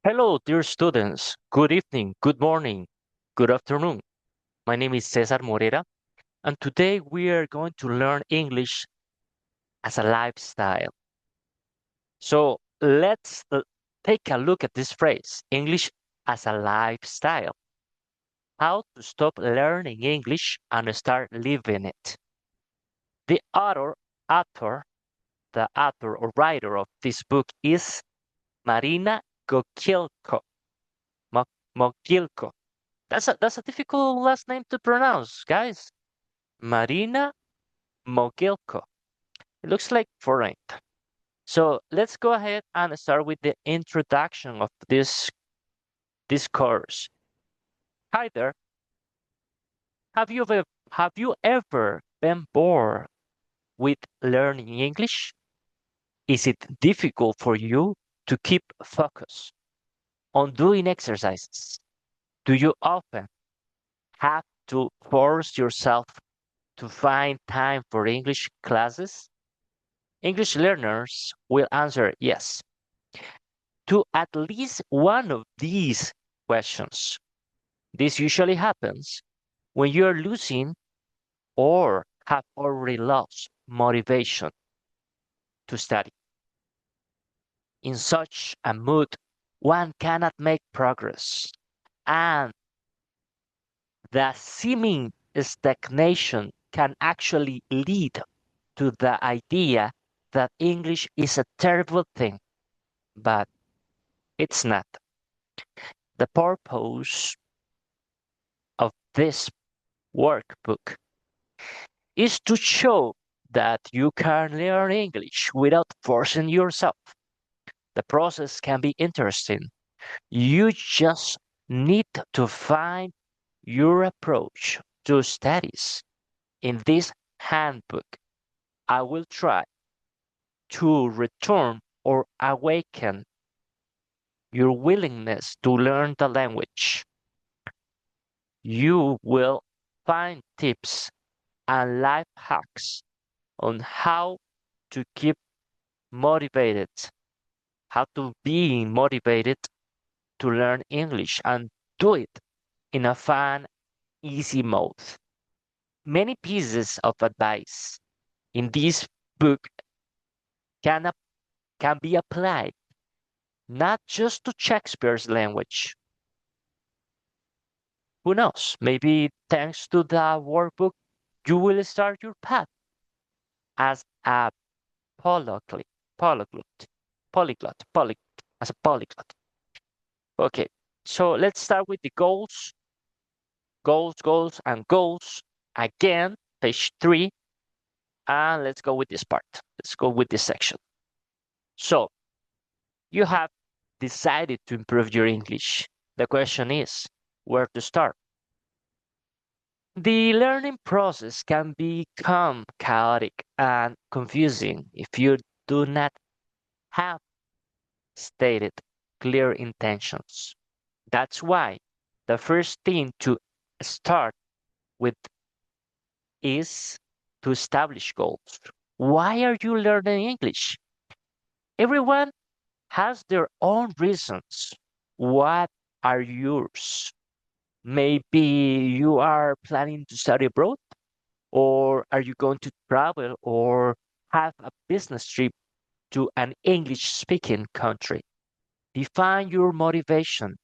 Hello, dear students. Good evening, good morning, good afternoon. My name is Cesar Morera, and today we are going to learn English as a lifestyle. So let's take a look at this phrase, English as a lifestyle. How to stop learning English and start living it. The author or writer of this book is Marina Gokilko. Mogilko. That's a difficult last name to pronounce, guys. Marina Mogilko. It looks like foreign. So let's go ahead and start with the introduction of this course. Hi there. Have you ever been bored with learning English? Is it difficult for you to keep focus on doing exercises? Do you often have to force yourself to find time for English classes? English learners will answer yes to at least one of these questions. This usually happens when you're losing or have already lost motivation to study. In such a mood, one cannot make progress, and the seeming stagnation can actually lead to the idea that English is a terrible thing, but it's not. The purpose of this workbook is to show that you can learn English without forcing yourself. The process can be interesting. You just need to find your approach to studies. In this handbook, I will try to return or awaken your willingness to learn the language. You will find tips and life hacks on how to keep motivated, how to be motivated to learn English and do it in a fun, easy mode. Many pieces of advice in this book can, can be applied not just to Shakespeare's language. Who knows? Maybe thanks to the workbook, you will start your path as a polyglot, polyglot, polyglot, as a polyglot. Okay, so let's start with the and goals. Again, page 3, and let's go with this part. Let's go with this section. So, you have decided to improve your English. The question is, where to start? The learning process can become chaotic and confusing if you do not have stated clear intentions. That's why the first thing to start with is to establish goals. Why are you learning English? Everyone has their own reasons. What are yours? Maybe you are planning to study abroad, or are you going to travel or have a business trip to an English speaking country? Define your motivation.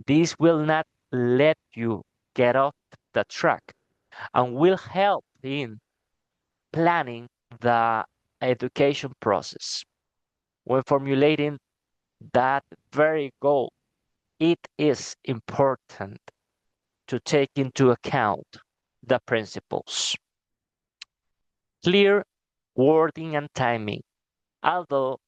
This will not let you get off the track and will help in planning the education process. When formulating that very goal, it is important to take into account the principles. Clear wording and timing. Although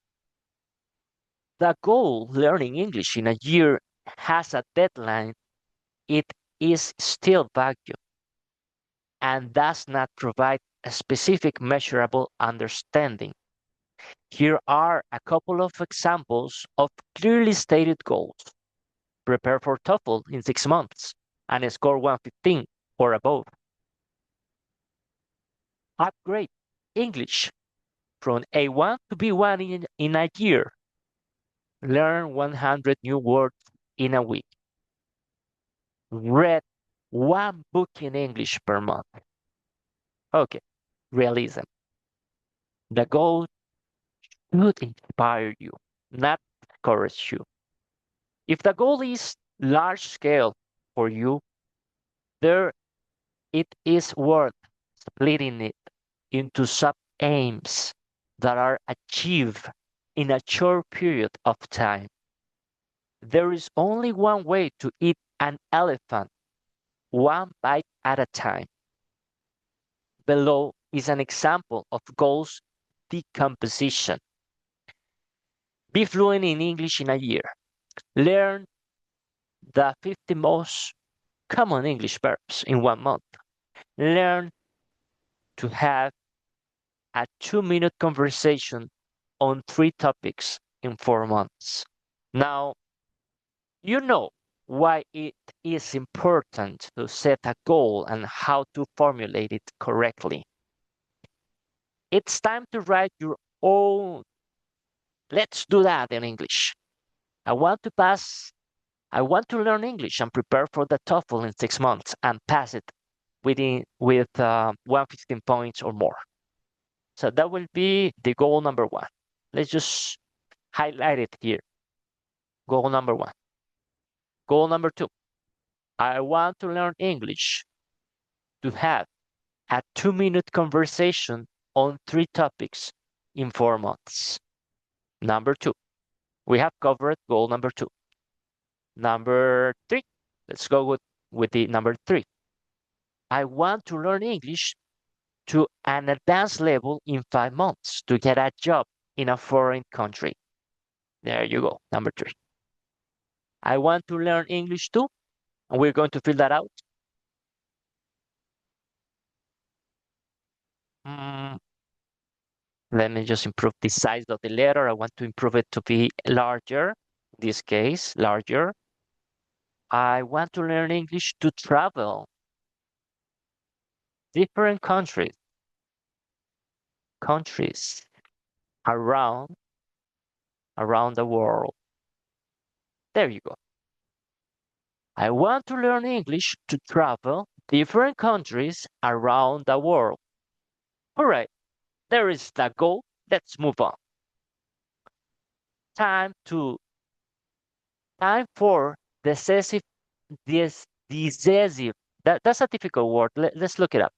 the goal, learning English in a year, has a deadline, it is still vague and does not provide a specific measurable understanding. Here are a couple of examples of clearly stated goals. Prepare for TOEFL in 6 months and score 115 or above. Upgrade English from A1 to B1 in a year. Learn 100 new words in a week. Read one book in English per month. Okay, realism. The goal should inspire you, not discourage you. If the goal is large scale for you, there it is worth splitting it into sub aims that are achieved in a short period of time. There is only one way to eat an elephant, one bite at a time. Below is an example of goals decomposition. Be fluent in English in a year. Learn the 50 most common English verbs in 1 month. Learn to have a 2-minute conversation on 3 topics in 4 months. Now, you know why it is important to set a goal and how to formulate it correctly. It's time to write your own. Let's do that in English. I want to pass. I want to learn English and prepare for the TOEFL in 6 months and pass it with 115 points or more. So that will be the goal number 1. Let's just highlight it here. Goal number 1. Goal number 2. I want to learn English to have a 2-minute conversation on 3 topics in 4 months. Number 2. We have covered goal number 2. Number 3. Let's go with the number 3. I want to learn English to an advanced level in 5 months to get a job in a foreign country. There you go, number 3. I want to learn English too, and we're going to fill that out. Let me just improve the size of the letter. I want to improve it to be larger, in this case, larger. I want to learn English to travel different countries around the world. There you go. I want to learn English to travel different countries around the world. All right, there is the goal. Let's move on. Time for decisive. That's a difficult word. Let's look it up.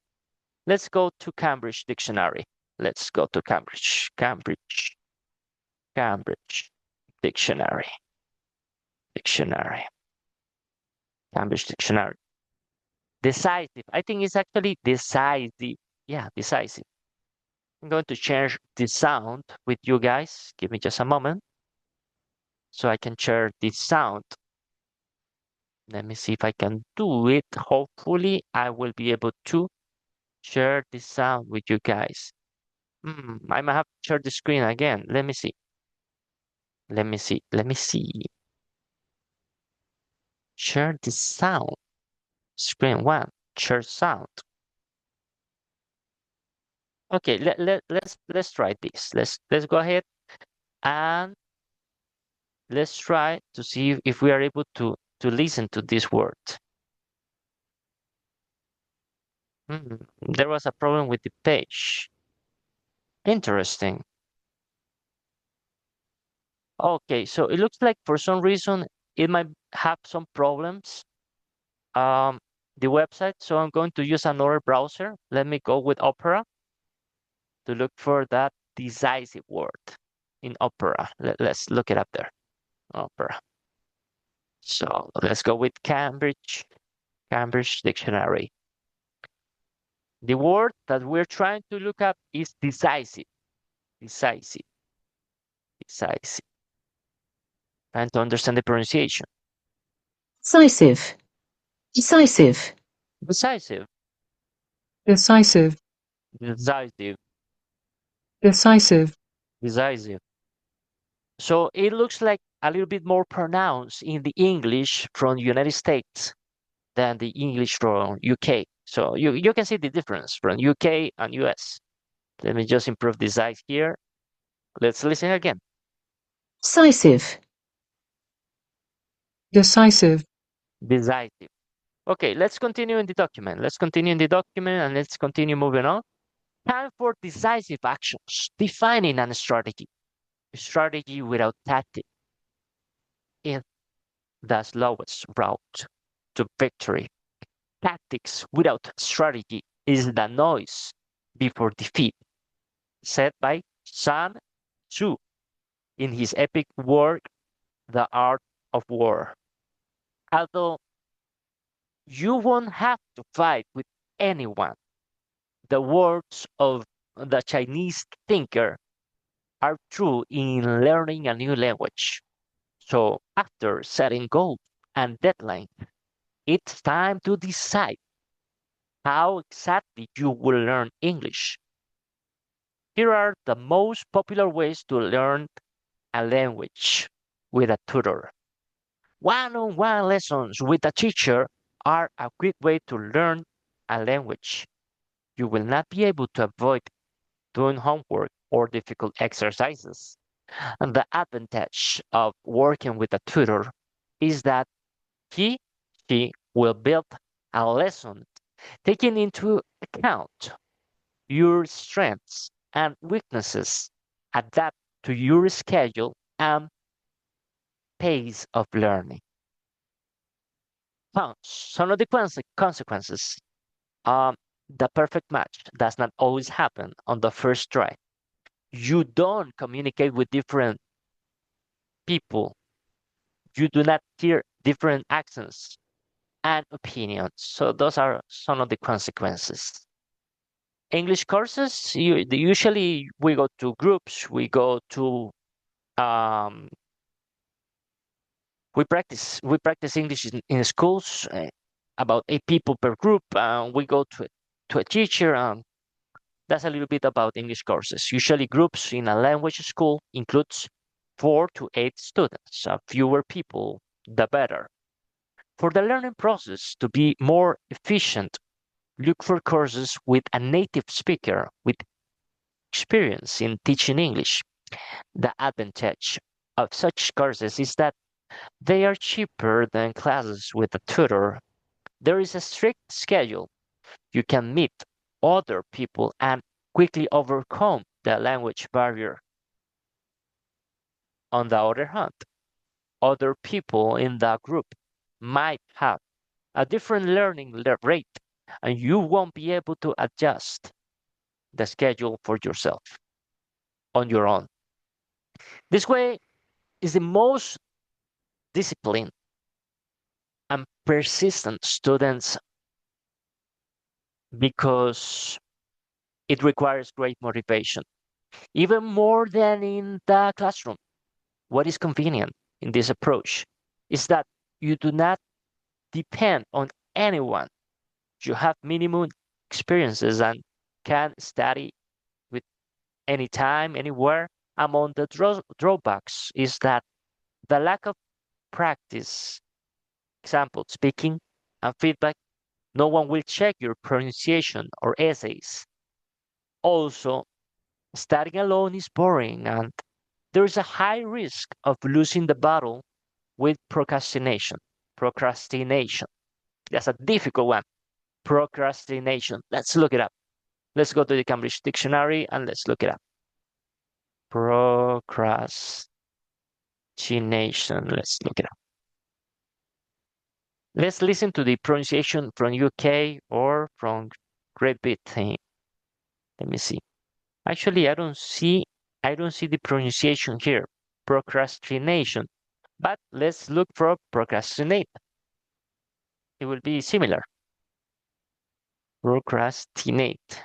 Let's go to Cambridge Dictionary. Let's go to Cambridge Dictionary. Cambridge Dictionary. Decisive. I think it's actually decisive. Yeah, decisive. I'm going to change the sound with you guys. Give me just a moment so I can share the sound. Let me see if I can do it. Hopefully, I will be able to share the sound with you guys. I might have to share the screen again. Let me see. Share the sound. Screen 1. Share sound. Okay, let's try this. Let's go ahead and let's try to see if we are able to listen to this word. There was a problem with the page. Interesting. Okay, so it looks like for some reason it might have some problems. The website, so I'm going to use another browser. Let me go with Opera to look for that decisive word in Opera. Let's look it up there. Opera. So let's go with Cambridge Dictionary. The word that we're trying to look up is decisive. Decisive. Trying to understand the pronunciation. Decisive. Decisive. Decisive. Decisive. So it looks like a little bit more pronounced in the English from the United States than the English from UK. So you can see the difference from UK and US. Let me just improve the size here. Let's listen again. Decisive. decisive, Decisive. Okay, let's continue in the document. Let's continue in the document and let's continue moving on. Time for decisive actions. Defining a strategy. Strategy without tactic is the slowest route to victory. Tactics without strategy is the noise before defeat, said by Sun Tzu in his epic work, The Art of War. Although you won't have to fight with anyone, the words of the Chinese thinker are true in learning a new language. So after setting goals and deadlines, it's time to decide how exactly you will learn English. Here are the most popular ways to learn a language with a tutor. One-on-one lessons with a teacher are a quick way to learn a language. You will not be able to avoid doing homework or difficult exercises. And the advantage of working with a tutor is that she will build a lesson taking into account your strengths and weaknesses, adapt to your schedule and pace of learning. Some of the consequences. Um, the perfect match does not always happen on the first try. You don't communicate with different people. You do not hear different accents and opinions. So those are some of the consequences. English courses, usually we go to groups, um, we practice English in schools, about 8 people per group. We go to a teacher. That's a little bit about English courses. Usually groups in a language school includes 4 to 8 students. Fewer people, the better. For the learning process to be more efficient, look for courses with a native speaker with experience in teaching English. The advantage of such courses is that they are cheaper than classes with a tutor. There is a strict schedule. You can meet other people and quickly overcome the language barrier. On the other hand, other people in the group might have a different learning rate, and you won't be able to adjust the schedule for yourself on your own. This way is the most disciplined and persistent students because it requires great motivation, even more than in the classroom. What is convenient in this approach is that you do not depend on anyone. You have minimum experiences and can study with anytime, anywhere. Among the drawbacks is that the lack of practice, example, speaking and feedback, no one will check your pronunciation or essays. Also, studying alone is boring and there is a high risk of losing the battle with procrastination. Procrastination. That's a difficult one. Procrastination. Let's look it up. Let's go to the Cambridge Dictionary and let's look it up. Procrastination. Let's look it up. Let's listen to the pronunciation from UK or from Great Britain. Let me see. Actually, I don't see the pronunciation here. Procrastination. But let's look for procrastinate. It will be similar. Procrastinate.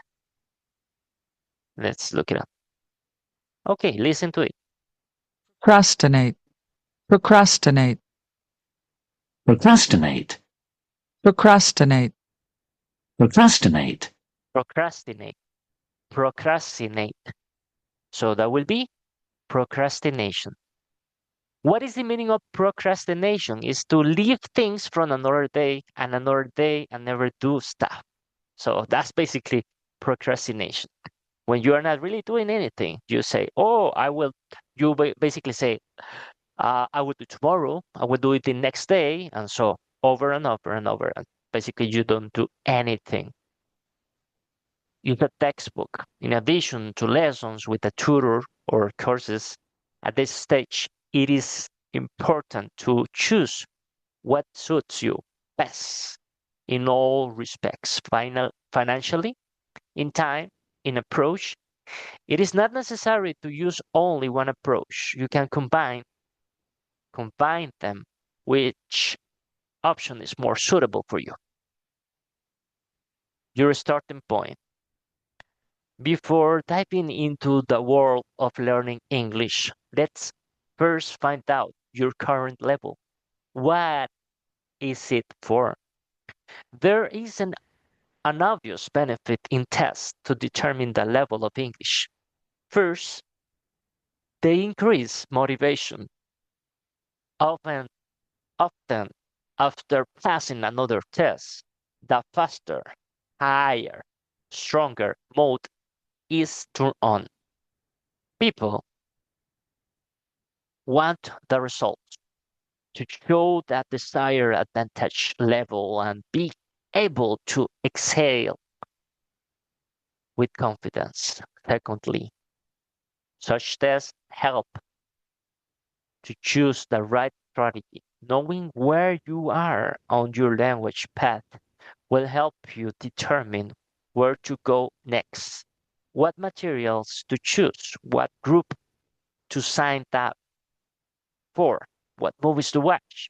Let's look it up. Okay, listen to it. Procrastinate. Procrastinate. procrastinate, Procrastinate. procrastinate, Procrastinate. Procrastinate. So that will be procrastination. What is the meaning of procrastination? Is to leave things from another day and never do stuff. So that's basically procrastination. When you are not really doing anything, you say, "Oh, I will." You basically say, I will do tomorrow. I will do it the next day, and so over and over and over. And basically, you don't do anything. Use a textbook. In addition to lessons with a tutor or courses, at this stage, it is important to choose what suits you best in all respects, financially, in time, in approach. It is not necessary to use only one approach. You can combine them, which option is more suitable for you. Your starting point. Before diving into the world of learning English, let's first find out your current level. What is it for? There is an obvious benefit in tests to determine the level of English. First, they increase motivation. Often, often after passing another test, the faster, higher, stronger mode is turned on. People want the results to show that desired advantage level and be able to exhale with confidence. Secondly, such tests help to choose the right strategy. Knowing where you are on your language path will help you determine where to go next, what materials to choose, what group to sign up for, what movies to watch.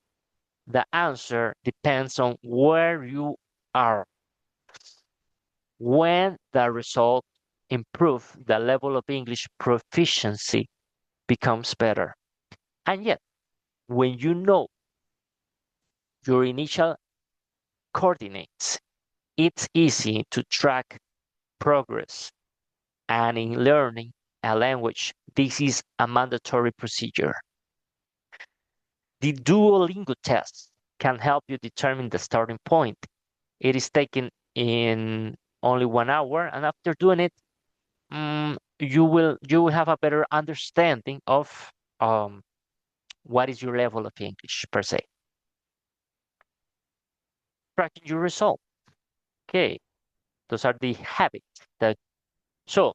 The answer depends on where you are. When the result improves, the level of English proficiency becomes better. And yet, when you know your initial coordinates, it's easy to track progress. And in learning a language, this is a mandatory procedure. The Duolingo test can help you determine the starting point. It is taken in only 1 hour, and after doing it, you will have a better understanding of what is your level of English per se. Tracking your result. Okay, those are the habits that so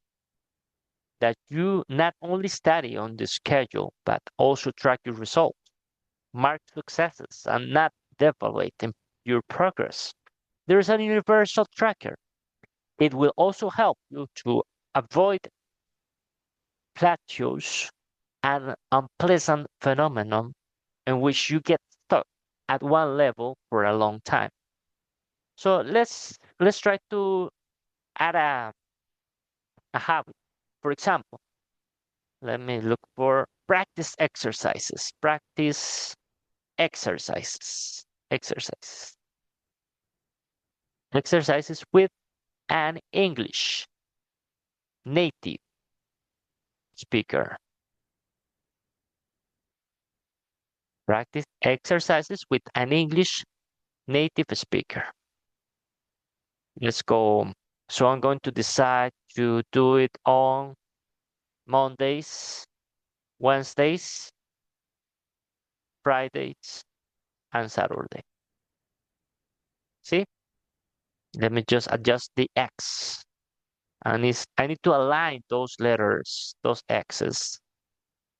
that you not only study on the schedule but also track your results, mark successes, and not devaluate your progress. There is a universal tracker. It will also help you to avoid plateaus and unpleasant phenomenon in which you get stuck at one level for a long time. So let's try to add a habit. For example, let me look for practice exercises. Practice exercises. Exercises. Exercises with an English native speaker. Practice exercises with an English native speaker. Let's go. So I'm going to decide to do it on Mondays, Wednesdays, Fridays, and Saturday. See? Let me just adjust the X. And I need to align those letters, those X's,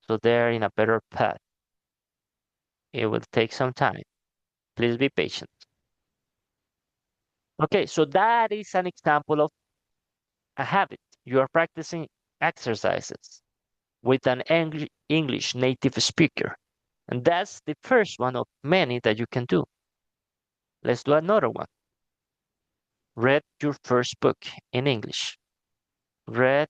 so they're in a better path. It will take some time. Please be patient. Okay, so that is an example of a habit. You are practicing exercises with an English native speaker. And that's the first one of many that you can do. Let's do another one. Read your first book in English. Read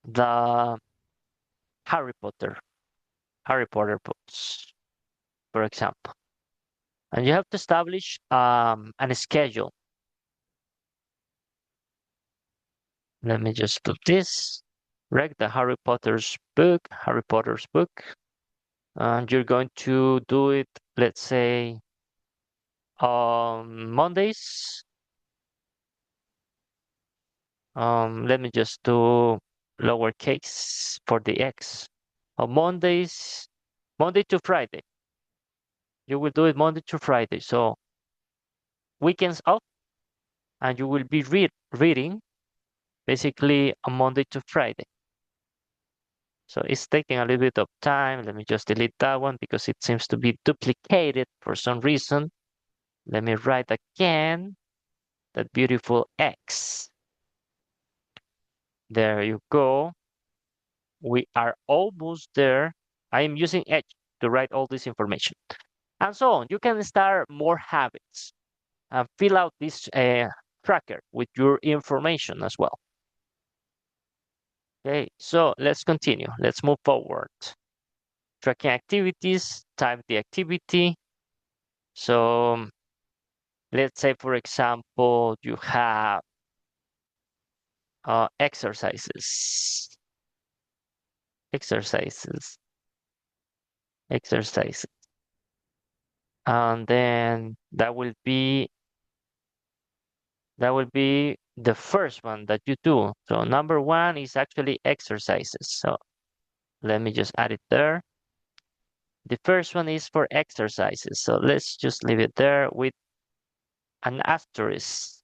the Harry Potter books, for example. And you have to establish a schedule. Let me just do this. Read the Harry Potter's book. And you're going to do it, let's say, on Mondays. Let me just do lowercase for the X. On Mondays, Monday to Friday. You will do it Monday to Friday. So weekends off, and you will be reading basically on Monday to Friday. So it's taking a little bit of time. Let me just delete that one because it seems to be duplicated for some reason. Let me write again that beautiful X. There you go. We are almost there. I am using Edge to write all this information. And so on. You can start more habits and fill out this tracker with your information as well. Okay, so let's continue. Let's move forward. Tracking activities, type the activity. So let's say, for example, you have exercises. And then that will be the first one that you do. So number one is actually exercises. So let me just add it there. The first one is for exercises. So let's just leave it there with an asterisk.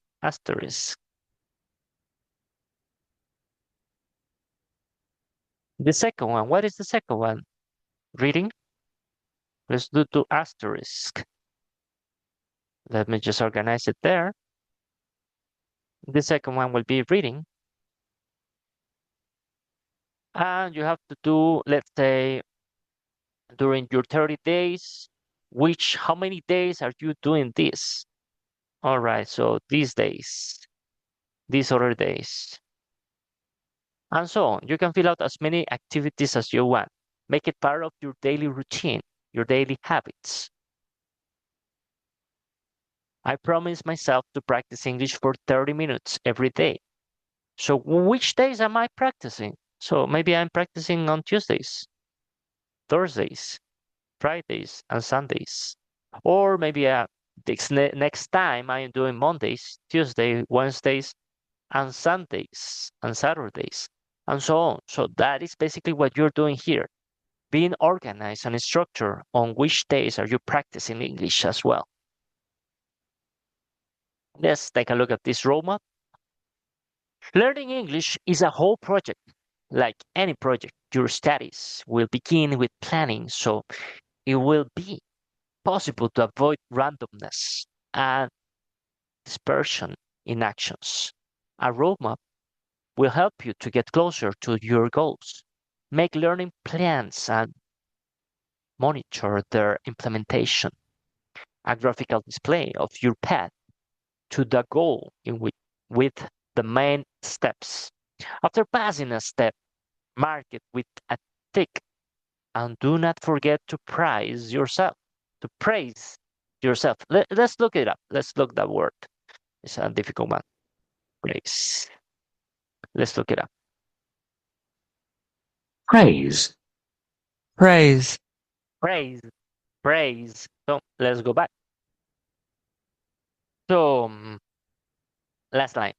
The second one, what is the second one? Reading. Let's do to asterisk. Let me just organize it there. The second one will be reading. And you have to do, let's say, during your 30 days, how many days are you doing this? All right, so these days, these other days, and so on. You can fill out as many activities as you want. Make it part of your daily routine, your daily habits. I promise myself to practice English for 30 minutes every day. So which days am I practicing? So maybe I'm practicing on Tuesdays, Thursdays, Fridays, and Sundays. Or maybe next time I am doing Mondays, Tuesdays, Wednesdays, and Sundays, and Saturdays, and so on. So that is basically what you're doing here. Being organized and structured on which days are you practicing English as well. Let's take a look at this roadmap. Learning English is a whole project. Like any project, your studies will begin with planning, so it will be possible to avoid randomness and dispersion in actions. A roadmap will help you to get closer to your goals. Make learning plans and monitor their implementation. A graphical display of your path to the goal with the main steps. After passing a step, mark it with a tick, and do not forget to praise yourself. Let's look it up. Let's look that word. It's a difficult one. Praise. Let's look it up. Praise. Praise. Praise. So let's go back. So last line.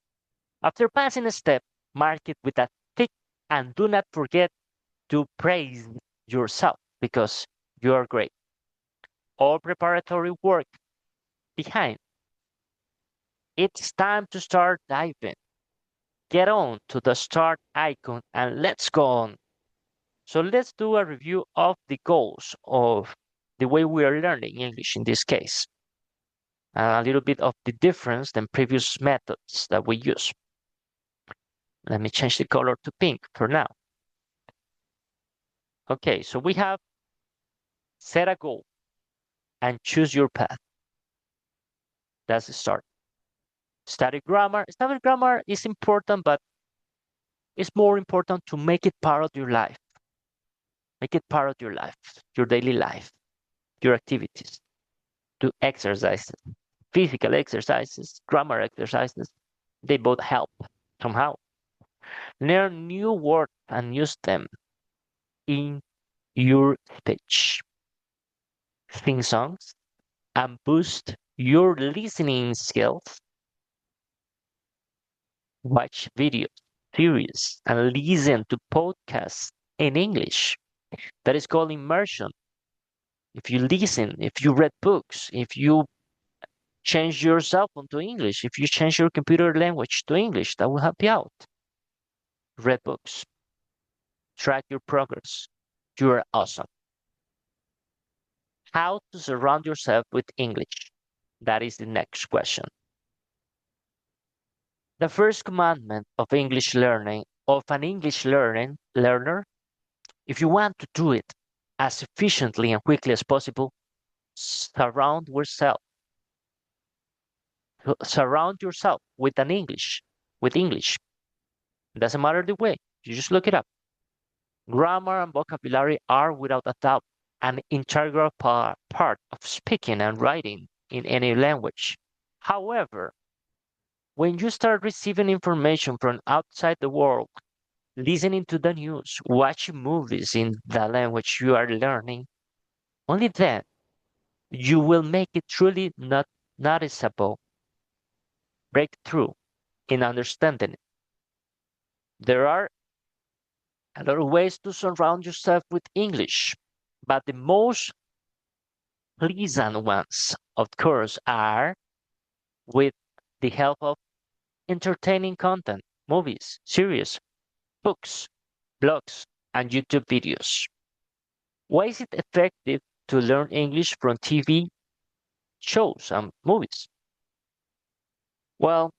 After passing a step, mark it with a tick, and do not forget to praise yourself because you are great. All preparatory work behind. It's time to start diving. Get on to the start icon and let's go on. So let's do a review of the goals of the way we are learning English in this case. A little bit of the difference than previous methods that we use. Let me change the color to pink for now. Okay, so we have set a goal and choose your path. That's the start. Study grammar. Study grammar is important, but it's more important to make it part of your life. Make it part of your life, your daily life, your activities. Do exercises, physical exercises, grammar exercises. They both help somehow. Learn new words and use them in your speech. Sing songs and boost your listening skills. Watch videos series and listen to podcasts in English. That is called immersion. If you listen, if you read books, if you change your cell phone to English, if you change your computer language to English, that will help you out. Read books, track your progress. You are awesome. How to surround yourself with English? That is the next question. The first commandment of English learning, of an English learner, if you want to do it as efficiently and quickly as possible, surround yourself. Surround yourself with English. It doesn't matter the way. You just look it up. Grammar and vocabulary are without a doubt an integral part of speaking and writing in any language. However, when you start receiving information from outside the world, listening to the news, watching movies in the language you are learning, only then you will make it truly not noticeable breakthrough in understanding it. There are a lot of ways to surround yourself with English, but the most pleasant ones, of course, are with the help of entertaining content, movies, series, books, blogs, and YouTube videos. Why is it effective to learn English from TV shows and movies? Well,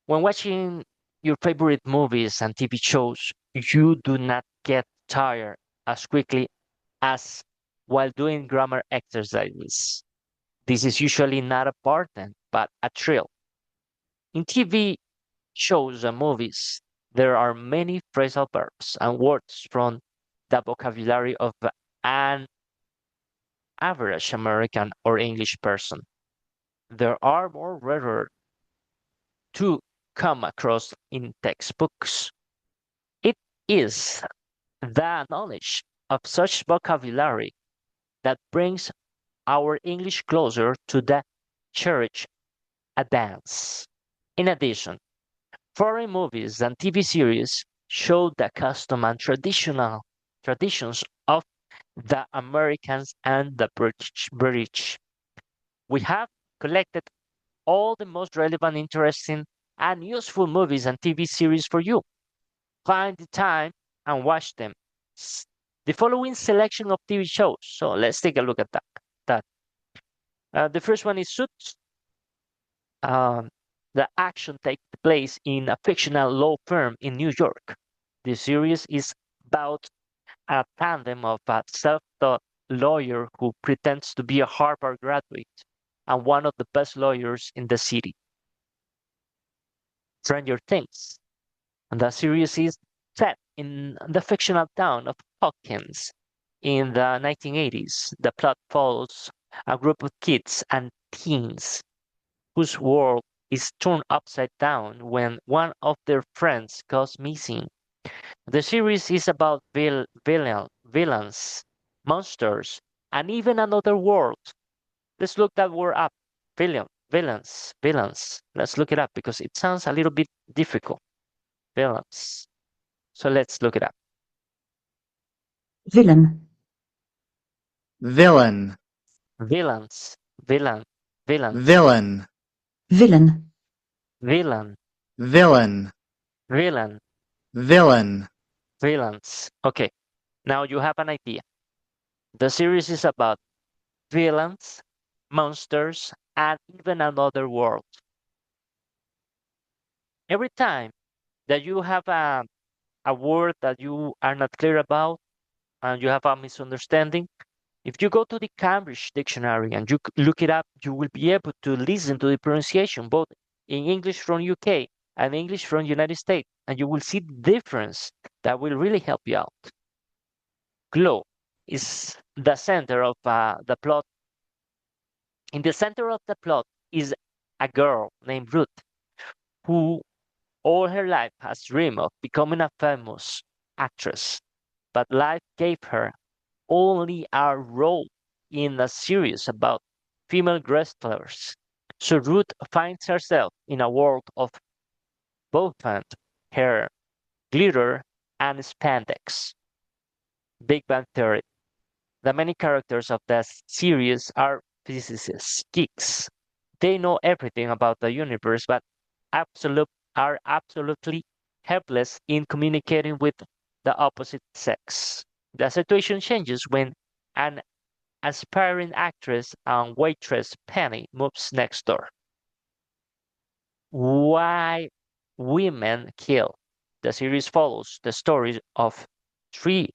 when watching your favorite movies and TV shows, you do not get tired as quickly as while doing grammar exercises. This is usually not a burden, but a thrill. In TV shows and movies, there are many phrasal verbs and words from the vocabulary of an average American or English person. There are more rarer to come across in textbooks. It is the knowledge of such vocabulary that brings our English closer to the cherished advance. In addition, foreign movies and TV series show the custom and traditions of the Americans and the British. We have collected all the most relevant, interesting, and useful movies and TV series for you. Find the time and watch them. The following selection of TV shows. So let's take a look at that. The first one is Suits. The action takes place in a fictional law firm in New York. The series is about a tandem of a self-taught lawyer who pretends to be a Harvard graduate and one of the best lawyers in the city. Stranger Things. And the series is set in the fictional town of Hawkins in the 1980s. The plot follows a group of kids and teens whose world is turned upside down when one of their friends goes missing. The series is about villains, monsters, and even another world. Let's look that word up. Villains. Let's look it up because it sounds a little bit difficult. Villains. So let's look it up. Villain. Villain. Villains. Villains. Villain. Villain. Villain. Villain. Villain. Villain. Villains. Okay, now you have an idea. The series is about villains, monsters, and even another world. Every time that you have a word that you are not clear about and you have a misunderstanding, if you go to the Cambridge Dictionary and you look it up, you will be able to listen to the pronunciation both in English from UK and English from United States, and you will see the difference that will really help you out. Glow is the center of the plot. In the center of the plot is a girl named Ruth who all her life has dreamed of becoming a famous actress, but life gave her only a role in a series about female wrestlers. So Ruth finds herself in a world of both hair, glitter, and spandex. Big Bang Theory. The many characters of the series are physicists, geeks. They know everything about the universe, but are absolutely helpless in communicating with the opposite sex. The situation changes when an aspiring actress and waitress Penny moves next door. Why Women Kill. The series follows the stories of three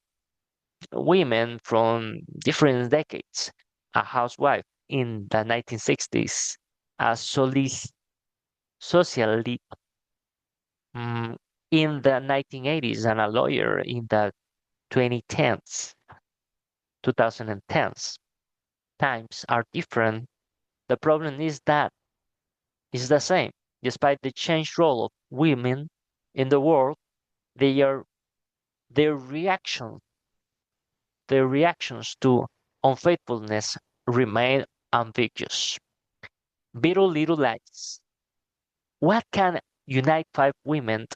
women from different decades. A housewife in the 1960s, a socialite in the 1980s, and a lawyer in the 2010s. Times are different. The problem is that it's the same. Despite the changed role of women in the world, they are their reaction their reactions to unfaithfulness remain ambiguous. Little Lies. What can unite five women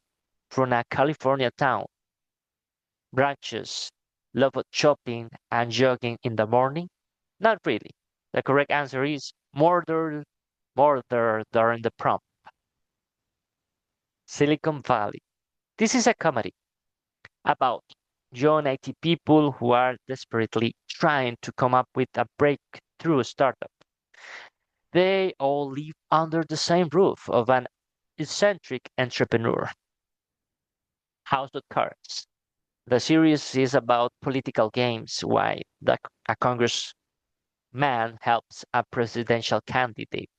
from a California town? Branches, love of shopping, and jogging in the morning? Not really. The correct answer is murder during the prom. Silicon Valley. This is a comedy about young IT people who are desperately trying to come up with a breakthrough startup. They all live under the same roof of an eccentric entrepreneur. House of Cards. The series is about political games, why a congressman helps a presidential candidate,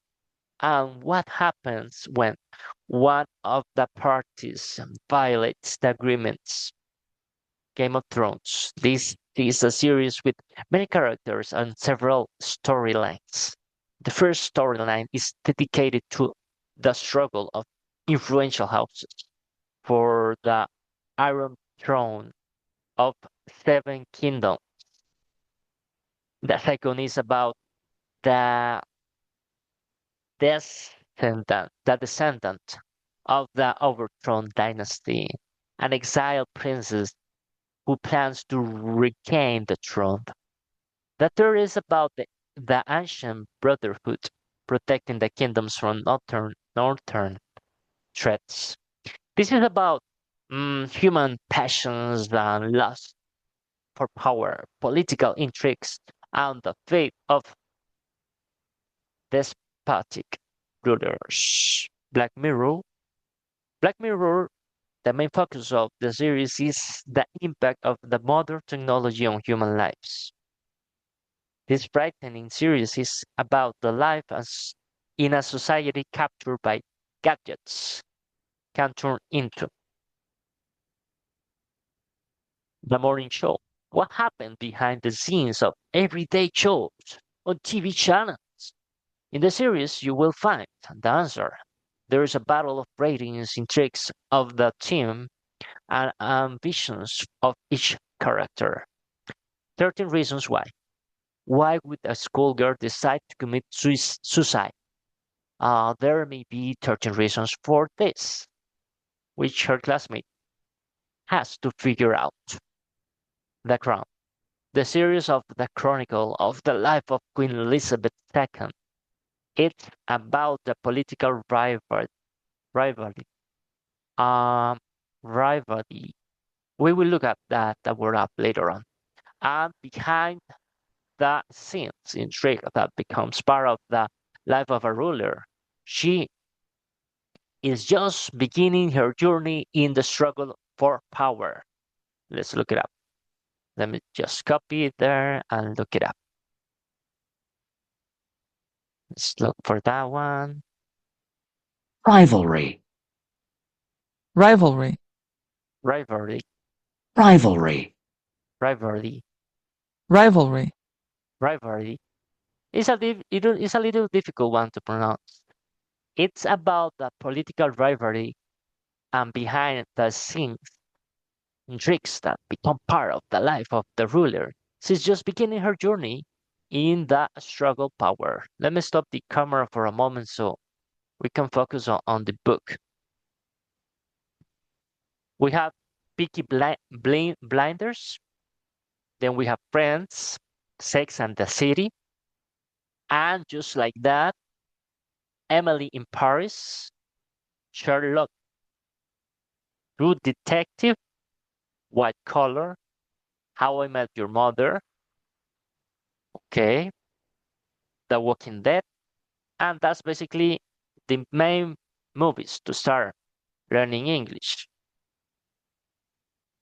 and what happens when one of the parties violates the agreements. Game of Thrones. This is a series with many characters and several storylines. The first storyline is dedicated to the struggle of influential houses for the Iron Throne of Seven Kingdoms. The second is about the descendant of the overthrown dynasty, an exiled princess who plans to regain the throne. The third is about the ancient brotherhood protecting the kingdoms from northern threats. This is about human passions and lust for power, political intrigues, and the fate of despotic rulers. Black Mirror, the main focus of the series is the impact of the modern technology on human lives. This frightening series is about the life as in a society captured by gadgets can turn into. The Morning Show. What happened behind the scenes of everyday shows on TV channels? In the series, you will find the answer. There is a battle of ratings, intrigues of the team, and ambitions of each character. 13 reasons why. Why would a schoolgirl decide to commit suicide? There may be 13 reasons for this, which her classmate has to figure out. The Crown. The series of the chronicle of the life of Queen Elizabeth II. It's about the political rivalry. Rivalry. We will look at that word up later on. And behind the scenes intrigue that becomes part of the life of a ruler. She is just beginning her journey in the struggle for power. Let's look it up. Let me just copy it there and look it up. Let's look for that one. Rivalry. Rivalry. Rivalry. Rivalry. Rivalry. Rivalry. Rivalry. It's a little difficult one to pronounce. It's about the political rivalry and behind the scenes intrigues that become part of the life of the ruler. She's just beginning her journey in the struggle power. Let me stop the camera for a moment so we can focus on the book. We have Peaky Blinders. Then we have Friends, Sex and the City. And just like that, Emily in Paris, Sherlock, True Detective, White Collar, How I Met Your Mother, okay, The Walking Dead, and that's basically the main movies to start learning English.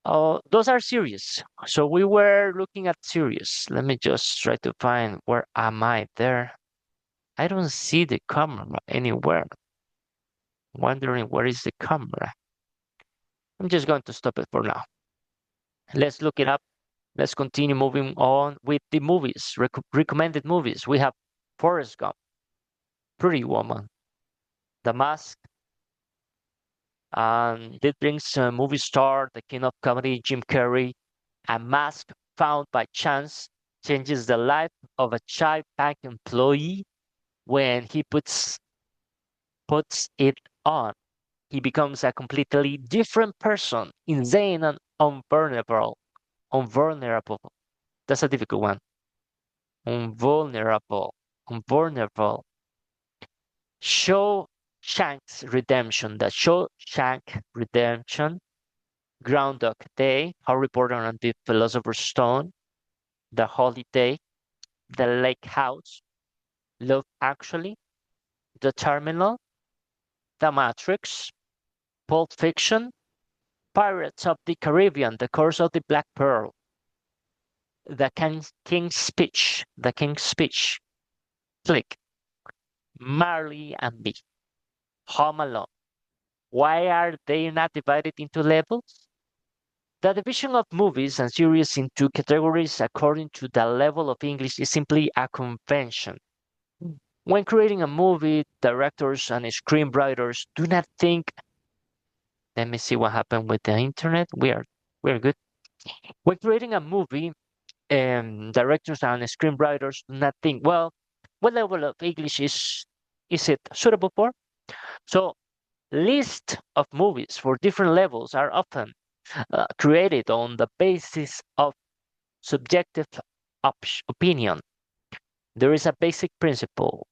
Those are series. So we were looking at series. Let me just try to find where am I there. I don't see the camera anywhere. Wondering where is the camera. I'm just going to stop it for now. Let's look it up. Let's continue moving on with the movies, recommended movies. We have Forrest Gump, Pretty Woman, The Mask, and it brings movie star, the king of comedy, Jim Carrey. A mask found by chance changes the life of a child bank employee when he puts it on. He becomes a completely different person, insane and unvulnerable. Unvulnerable. That's a difficult one. Unvulnerable. Unvulnerable. Shawshank's Redemption. The Shawshank Redemption. Groundhog Day. Harry Potter and the Philosopher's Stone. The Holiday. The Lake House. Love Actually. The Terminal. The Matrix. Pulp Fiction. Pirates of the Caribbean. The Curse of the Black Pearl. The King's Speech. The King's Speech. Click. Marley and Me. Home Alone. Why are they not divided into levels? The division of movies and series into categories according to the level of English is simply a convention. When creating a movie, directors and screenwriters do not think. Let me see what happened with the internet. We're good. When creating a movie, directors and screenwriters do not think, well, what level of English is it suitable for? So lists of movies for different levels are often created on the basis of subjective opinion. There is a basic principle.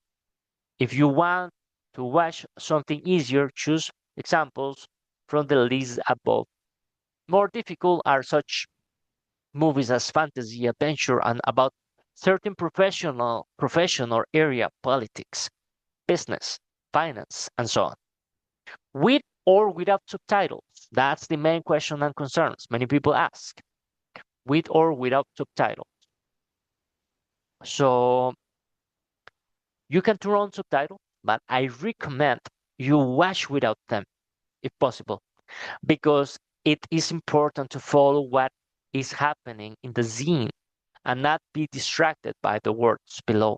If you want to watch something easier, choose examples from the list above. More difficult are such movies as fantasy, adventure, and about certain profession or area, politics, business, finance, and so on. With or without subtitles? That's the main question and concerns many people ask. With or without subtitles? So you can turn on subtitles, but I recommend you watch without them if possible, because it is important to follow what is happening in the scene and not be distracted by the words below.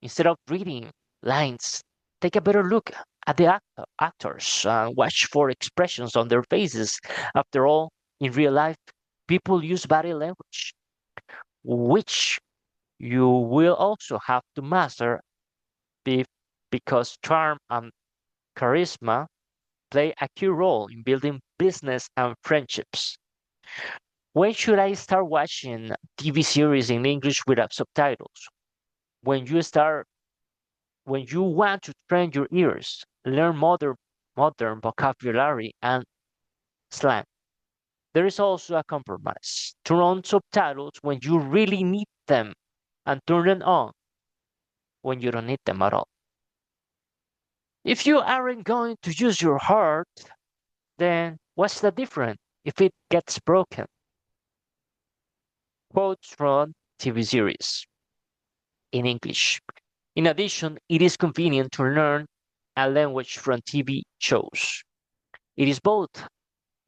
Instead of reading lines, take a better look at the actors, watch for expressions on their faces. After all, in real life, people use body language, which you will also have to master because charm and charisma play a key role in building business and friendships. When should I start watching TV series in English without subtitles? When you want to train your ears, learn modern vocabulary and slang. There is also a compromise. Turn on subtitles when you really need them and turn them on when you don't need them at all. If you aren't going to use your heart, then what's the difference if it gets broken? Quotes from TV series in English. In addition, it is convenient to learn a language from TV shows. It is both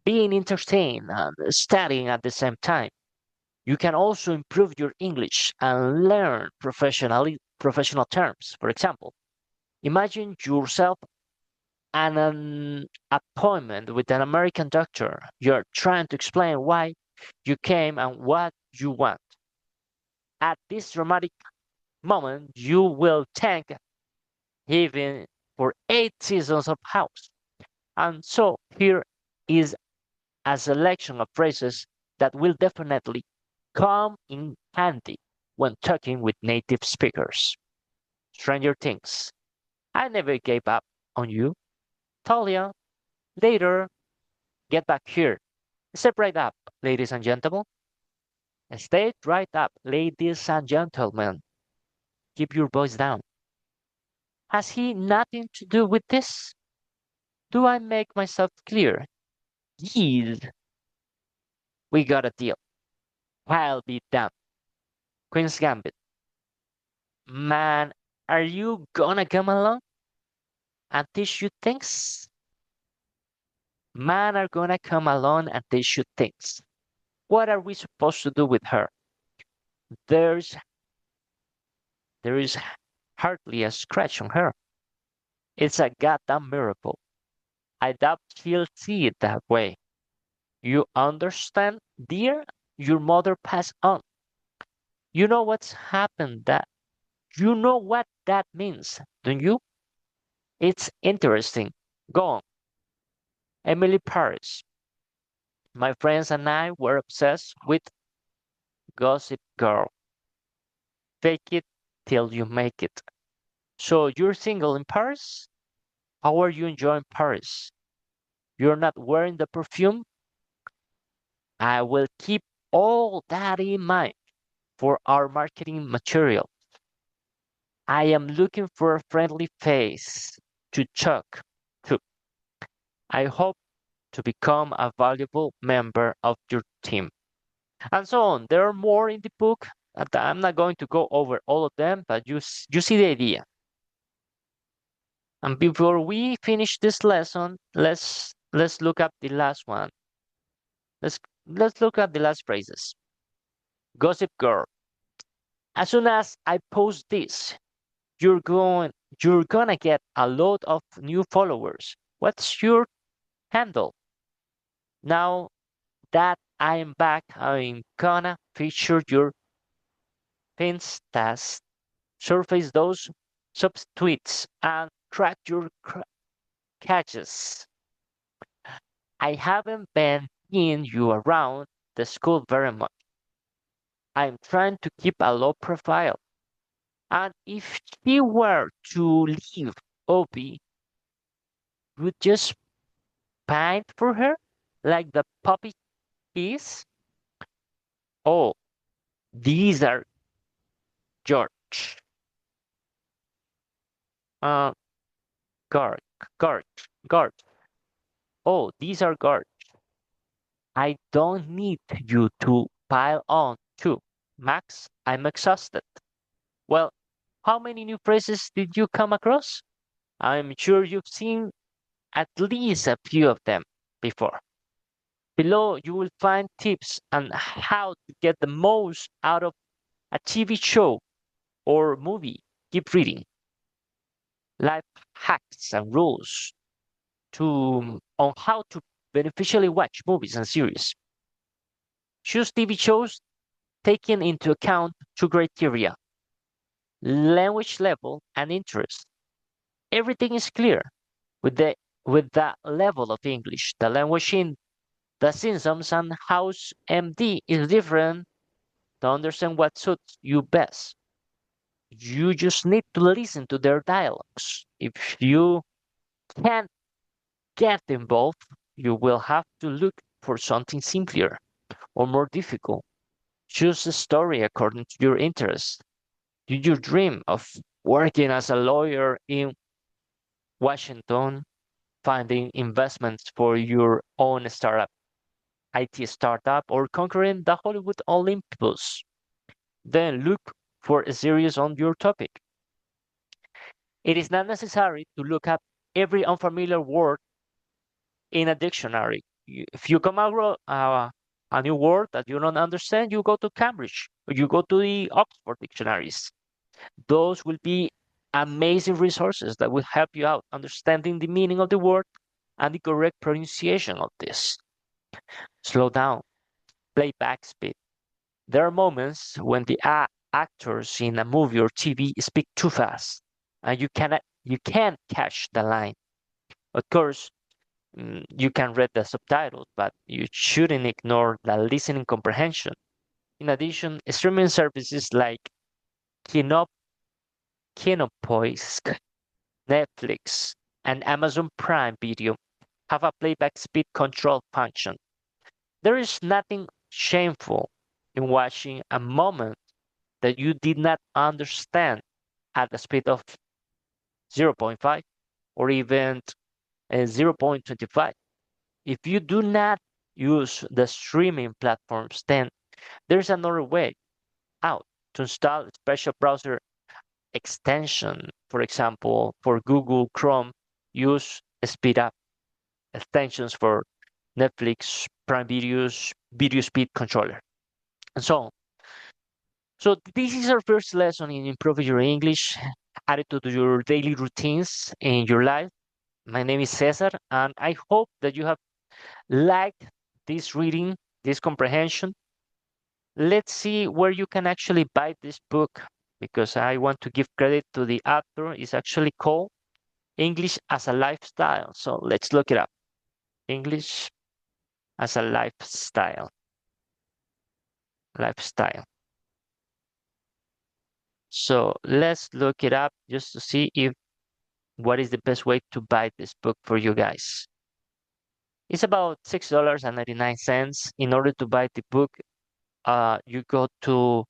being entertained and studying at the same time. You can also improve your English and learn professional terms. For example, imagine yourself at an appointment with an American doctor. You're trying to explain why you came and what you want. At this dramatic moment, you will thank heaven for 8 seasons of House. And so here is a selection of phrases that will definitely come in handy when talking with native speakers. Stranger Things. I never gave up on you. Talia, later, get back here. Step right up, ladies and gentlemen. Stay right up, ladies and gentlemen. Keep your voice down. Has he nothing to do with this? Do I make myself clear? Yes, we got a deal. I'll be damned. Queen's Gambit. Man, are you gonna come along and teach you things? Man are gonna come along and teach you things. What are we supposed to do with her? There's there is hardly a scratch on her. It's a goddamn miracle. I doubt she'll see it that way. You understand, dear? Your mother passed on. You know what's happened that you know what that means, don't you? It's interesting. Go on. Emily Paris. My friends and I were obsessed with Gossip Girl. Fake it till you make it. So you're single in Paris? How are you enjoying Paris? You're not wearing the perfume? I will keep all that in mind for our marketing material. I am looking for a friendly face to talk to. I hope to become a valuable member of your team. And so on. There are more in the book. I'm not going to go over all of them, but you see the idea. And before we finish this lesson, let's look up the last one. Let's look at the last phrases. Gossip Girl. As soon as I post this, you're gonna get a lot of new followers. What's your handle? Now that I'm back, I'm gonna feature your Finstas, surface those subtweets, and track your catches. I haven't been seeing you around the school very much. I'm trying to keep a low profile. And if she were to leave Opie, would just pine for her like the puppy is? Oh, these are George. Uh, guard, guard, guard. Oh, these are guard. I don't need you to pile on too. Max, I'm exhausted. Well, how many new phrases did you come across? I'm sure you've seen at least a few of them before. Below, you will find tips on how to get the most out of a TV show or movie. Keep reading. Life hacks and rules on how to beneficially watch movies and series. Choose TV shows taking into account two criteria: language level and interest. Everything is clear with the level of English. The language in The Simpsons and House MD is different to understand what suits you best. You just need to listen to their dialogues. If you can't get involved, you will have to look for something simpler or more difficult. Choose a story according to your interests. Do you dream of working as a lawyer in Washington, finding investments for your own startup, IT startup, or conquering the Hollywood Olympus? Then look for a series on your topic. It is not necessary to look up every unfamiliar word in a dictionary. If you come across a new word that you don't understand, you go to Cambridge or you go to the Oxford dictionaries. Those will be amazing resources that will help you out understanding the meaning of the word and the correct pronunciation of this. Slow down, play back speed. There are moments when the actors in a movie or TV speak too fast and you can't catch the line. Of course, You can read the subtitles, but you shouldn't ignore the listening comprehension. In addition, streaming services like Kino, Kinopoisk, Netflix, and Amazon Prime Video have a playback speed control function. There is nothing shameful in watching a moment that you did not understand at the speed of 0.5 or even 0.25. If you do not use the streaming platforms, then there's another way out to install a special browser extension. For example, for Google Chrome, use speed up extensions for Netflix, Prime Videos, Video Speed Controller, and so on. So this is our first lesson in improving your English, add it to your daily routines in your life. My name is Cesar, and I hope that you have liked this reading, this comprehension. Let's see where you can actually buy this book, because I want to give credit to the author. It's actually called English as a Lifestyle. So let's look it up. English as a Lifestyle. Lifestyle. So let's look it up just to see if what is the best way to buy this book for you guys. It's about $6.99. In order to buy the book, you go to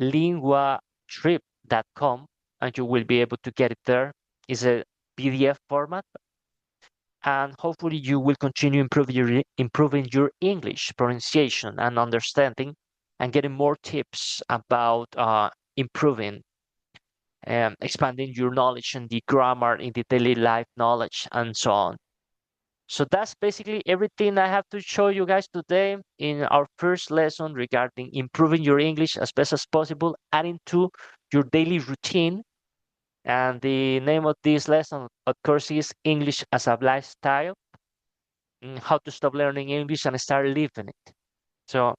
linguatrip.com and you will be able to get it there. It's a PDF format, and hopefully you will continue improving your English pronunciation and understanding, and getting more tips about improving expanding your knowledge in the grammar, in the daily life knowledge, and so on. So that's basically everything I have to show you guys today in our first lesson regarding improving your English as best as possible, adding to your daily routine. And the name of this lesson, of course, is English as a Lifestyle, how to stop learning English and start living it. So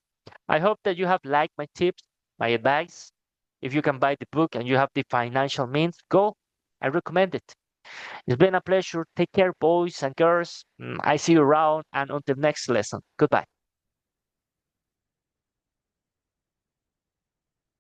I hope that you have liked my tips, my advice. If you can buy the book and you have the financial means, go. I recommend it. It's been a pleasure. Take care, boys and girls. I see you around, and until next lesson. Goodbye.